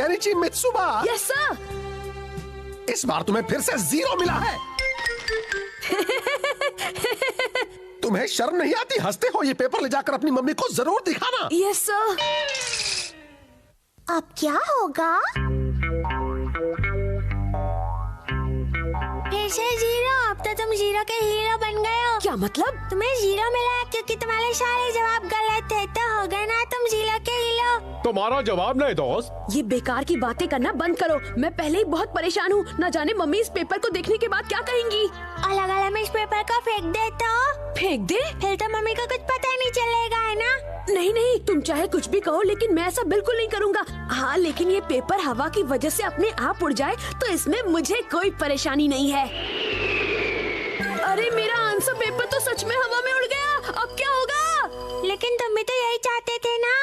Kenichi mitsuba. Yes sir. इस बार तुम्हें फिर से 0 मिला है। तुम्हें शर्म नहीं आती? हंसते हो? ये पेपर ले जाकर अपनी मम्मी को जरूर दिखाना। Yes sir. अब क्या होगा? फिर से 0। अब तो तुम 0 के हीरो बन गए हो। क्या मतलब? तुम्हें 0 मिला है क्योंकि तुम्हारे सारे जवाब गलत थे, तो हो गए ना तुम 0 के हीरो। तुम्हारा जवाब नहीं दोस्त। ये बेकार की बातें करना बंद करो। मैं पहले ही बहुत परेशान हूँ। न जाने मम्मी इस पेपर को देखने के बाद क्या कहेंगी। और अगर हम इस पेपर को फेंक दे तो? फेंक दे? फिर तो मम्मी को कुछ पता ही नहीं चलेगा, है ना? नहीं नहीं, तुम चाहे कुछ भी कहो, लेकिन मैं ऐसा बिल्कुल नहीं करूँगा। हाँ, लेकिन ये पेपर हवा की वजह से अपने आप उड़ जाए तो इसमें मुझे कोई परेशानी नहीं है। अरे मेरा आंसर पेपर तो सच में हवा में उड़ गया। अब क्या होगा? लेकिन तुम भी तो यही चाहते थे ना?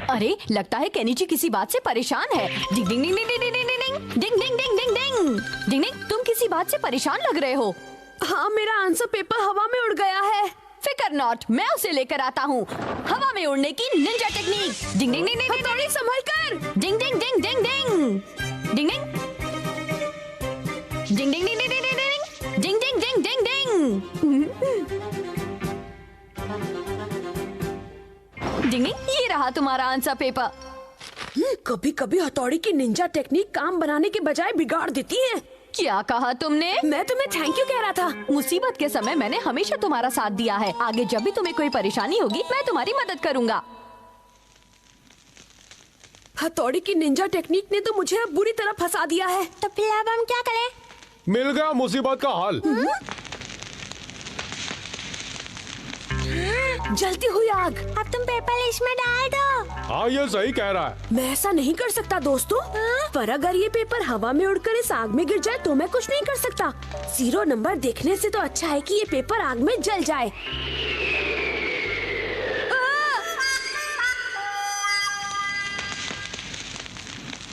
अरे लगता है केनिची किसी बात से परेशान है। डिंग डिंग डिंग डिंग डिंग डिंग डिंग डिंग डिंग डिंग डिंग डिंग डिंग डिंग। तुम किसी बात से परेशान लग रहे हो। हाँ, मेरा आंसर पेपर हवा में उड़ गया है। फिकर नॉट, मैं उसे लेकर आता हूँ। हवा में उड़ने की निंजा टेक्निक। डिंग डिंग डिंग डिंग डिंग। थोड़ी संभल कर। डिंग डिंग डिंग डिंग डिंग डिंग डिंग डिंग डिंग डिंग डिंग डिंग डिंग डिंग डिंग डिंग डिंग। ये रहा तुम्हारा आंसर पेपर। कभी कभी हथौड़ी की निंजा टेक्निक काम बनाने के बजाय बिगाड़ देती है। क्या कहा तुमने? मैं तुम्हें थैंक यू कह रहा था। मुसीबत के समय मैंने हमेशा तुम्हारा साथ दिया है। आगे जब भी तुम्हें कोई परेशानी होगी मैं तुम्हारी मदद करूंगा। हथौड़ी की निंजा टेक्निक ने तो मुझे अब बुरी तरह फंसा दिया है। तो फिर अब हम क्या करें? मिल गया मुसीबत का हल। जलती हुई आग। अब तुम पेपर इसमें डाल दो। हाँ, ये सही कह रहा है। मैं ऐसा नहीं कर सकता दोस्तों। पर अगर ये पेपर हवा में उड़कर इस आग में गिर जाए तो मैं कुछ नहीं कर सकता। 0 नंबर देखने से तो अच्छा है कि ये पेपर आग में जल जाए।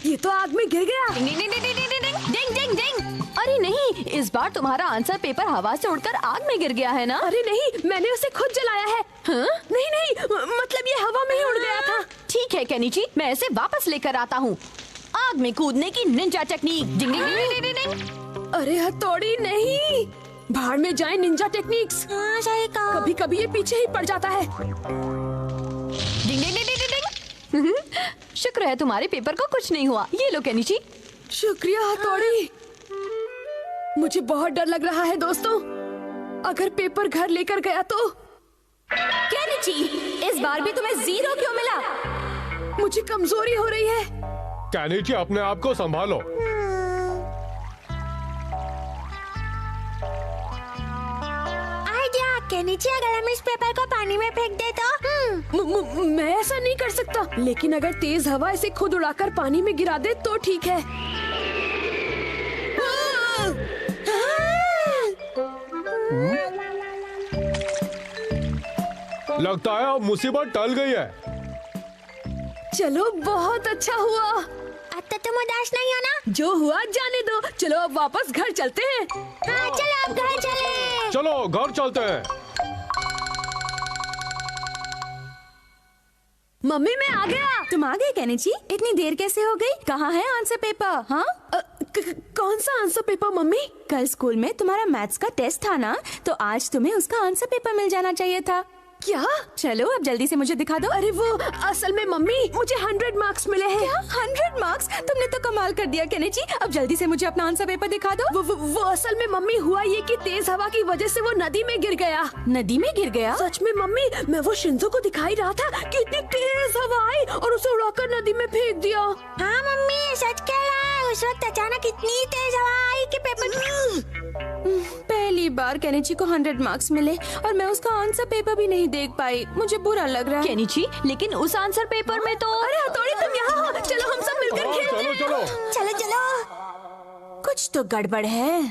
ये तो आग में गिर गया। डिंग डिंग डिंग डिंग डिंग डिंग डिंग डिंग। अरे नहीं, इस बार तुम्हारा आंसर पेपर हवा से उड़कर आग में गिर गया है ना? अरे नहीं, मैंने उसे खुद जलाया है। हाँ? नहीं नहीं, मतलब ये हवा में ही उड़ गया था। ठीक है केनिची, मैं इसे वापस लेकर आता हूँ। आग में कूदने की निंजा टेक्निक। डिंग डिंग डिंग डिंग डिंग। अरे हथौड़ी नहीं, भाड़ में जाए निंजा टेक्निक्स। हाँ, सही कहा। कभी कभी ये पीछे ही पड़ जाता है। डिंग डिंग डिंग डिंग डिंग। शुक्र है तुम्हारे पेपर को कुछ नहीं हुआ। ये लो केनिची। शुक्रिया हथौड़ी। मुझे बहुत डर लग रहा है दोस्तों। अगर पेपर घर लेकर गया तो? केनिची, इस बार भी तुम्हें 0 क्यों मिला? मुझे कमजोरी हो रही है। केनिची, अपने आप को संभालो। आइडिया। केनिची, अगर हम इस पेपर को पानी में फेंक दे तो? मैं ऐसा नहीं कर सकता, लेकिन अगर तेज हवा इसे खुद उड़ाकर पानी में गिरा दे तो ठीक है। लगता है अब मुसीबत टल गई है। चलो, बहुत अच्छा हुआ। अब तो तुम उदास नहीं हो ना? जो हुआ जाने दो। चलो अब वापस घर चलते हैं। हाँ, चलो अब घर चले। चलो घर चलते हैं। मम्मी, मैं आ गया। तुम आ गए केनिची? इतनी देर कैसे हो गई? कहाँ है आंसर पेपर? हाँ, कौन सा आंसर पेपर मम्मी? कल स्कूल में तुम्हारा मैथ्स का टेस्ट था ना, तो आज तुम्हें उसका आंसर पेपर मिल जाना चाहिए था। क्या? चलो अब जल्दी से मुझे दिखा दो। अरे वो असल में मम्मी, मुझे 100 मार्क्स मिले हैं। क्या 100 मार्क्स? तुमने तो कमाल कर दिया केनिची। अब जल्दी से मुझे अपना आंसर पेपर दिखा दो। वो असल में मम्मी हुआ ये कि तेज हवा की वजह से वो नदी में गिर गया। नदी में गिर गया? सच में मम्मी, मैं वो शिंजो को दिखाई रहा था कि इतनी तेज हवा आई और उसे उड़ाकर नदी में फेंक दिया। हाँ मम्मी, सच कह रहा है। उस वक्त अचानक इतनी तेज हवा आई कि पेपर। पहली बार केनिची को 100 मार्क्स मिले और मैं उसका आंसर पेपर भी नहीं देख पाई। मुझे बुरा लग रहा है। केनिची, लेकिन उस आंसर पेपर में तो। अरे हथौड़ी, तुम यहाँ हो। चलो हम सब मिलकर खेलते हैं। चलो चलो चलो। कुछ तो गड़बड़ है।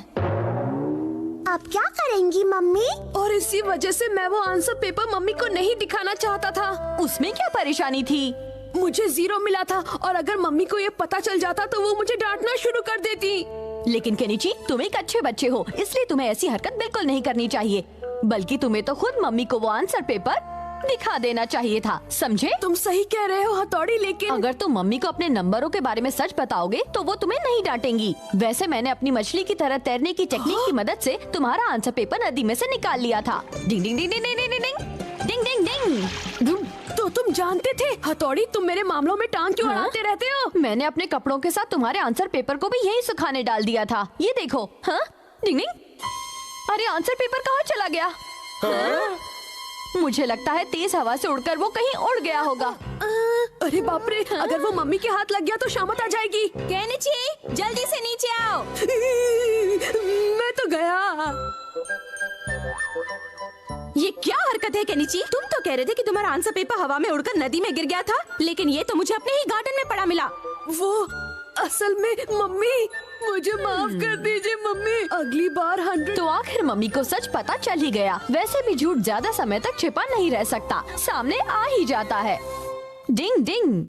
अब क्या करेंगी मम्मी? और इसी वजह से मैं वो आंसर पेपर मम्मी को नहीं दिखाना चाहता था। उसमें क्या परेशानी थी? मुझे 0 मिला था और अगर मम्मी को ये पता चल जाता तो वो मुझे डांटना शुरू कर देती। लेकिन केनिची, तुम एक अच्छे बच्चे हो, इसलिए तुम्हें ऐसी हरकत बिल्कुल नहीं करनी चाहिए। बल्कि तुम्हें तो खुद मम्मी को वो आंसर पेपर दिखा देना चाहिए था, समझे? तुम सही कह रहे हो हथौड़ी, लेकिन अगर तुम मम्मी को अपने नंबरों के बारे में सच बताओगे तो वो तुम्हें नहीं डांटेंगी। वैसे मैंने अपनी मछली की तरह तैरने की टेक्निक की मदद से तुम्हारा आंसर पेपर नदी में से निकाल लिया था। डिंग डिंग डिंग डिंग डिंग डिंग डिंग डिंग डिंग डिंग। तो तुम जानते थे हथौड़ी, तुम मेरे मामलों में टांग क्यों हाँ? अड़ाते रहते हो? मैंने अपने कपड़ों के साथ तुम्हारे आंसर पेपर को भी यही सुखाने डाल दिया था। ये देखो। हाँ? डिंग डिंग। अरे आंसर पेपर कहाँ चला गया? हाँ? मुझे लगता है तेज हवा से उड़कर वो कहीं उड़ गया होगा। अरे बाप रे, अगर वो मम्मी के हाथ लग गया तो शामत आ जाएगी। केनिची, जल्दी से नीचे आओ। मैं तो गया। ये क्या हरकत है केनिची? तुम तो कह रहे थे कि तुम्हारा आंसर पेपर हवा में उड़कर नदी में गिर गया था, लेकिन ये तो मुझे अपने ही गार्डन में पड़ा मिला। वो असल में मम्मी, मुझे माफ कर दीजिए मम्मी। अगली बार 100। तो आखिर मम्मी को सच पता चल ही गया। वैसे भी झूठ ज्यादा समय तक छिपा नहीं रह सकता, सामने आ ही जाता है। डिंग डिंग।